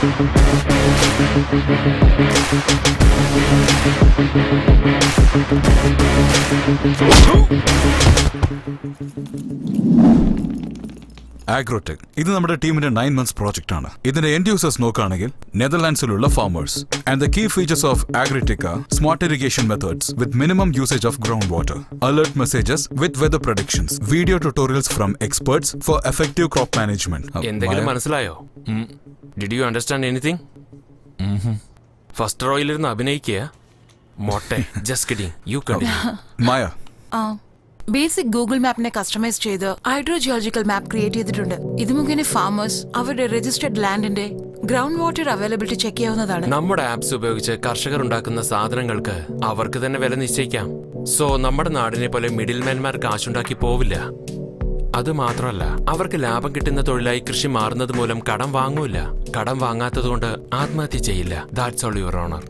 Agrotech. ഇത് നമ്മുടെ ടീമിന്റെ 9 months പ്രോജക്റ്റ് ആണ്. ഇതിന്റെ എൻഡ് യൂസേഴ്സ് നോക്കുകയാണെങ്കിൽ നെതർലാൻഡ്സിലുള്ള farmers. And the key features of Agrotech are smart irrigation methods with minimum usage of groundwater, alert messages with weather predictions, video tutorials from experts for effective crop management. എന്തെങ്കിലും മനസ്സിലായോ? Did you understand anything? First റോയിൽ ഇരുന്ന് അഭിനയിക്കുക. മോട്ടെ, just kidding. You continue. Maya, basic Google മാപ്പിനെ customise ചെയ്ത് hydrogeological map create ചെയ്തിട്ടുണ്ട്. ഇത് മുഖേന ഫാമേഴ്സ് അവരുടെ രജിസ്റ്റർഡ് ലാൻഡിന്റെ ഗ്രൗണ്ട് വാട്ടർ അവൈലബിലിറ്റി ചെക്ക് ചെയ്യാവുന്നതാണ്. നമ്മുടെ ആപ്സ് ഉപയോഗിച്ച് കർഷകർ ഉണ്ടാക്കുന്ന സാധനങ്ങൾക്ക് അവർക്ക് തന്നെ വില നിശ്ചയിക്കാം. സോ നമ്മുടെ നാടിനെ പോലെ മിഡിൽമാൻമാർ കാശുണ്ടാക്കി പോവില്ല. അത് മാത്രമല്ല, അവർക്ക് ലാഭം കിട്ടുന്ന തൊഴിലായി കൃഷി മാറുന്നത് മൂലം കടം വാങ്ങൂല. കടം വാങ്ങാത്തതുകൊണ്ട് ആത്മഹത്യ ചെയ്യില്ല. That's all your honour.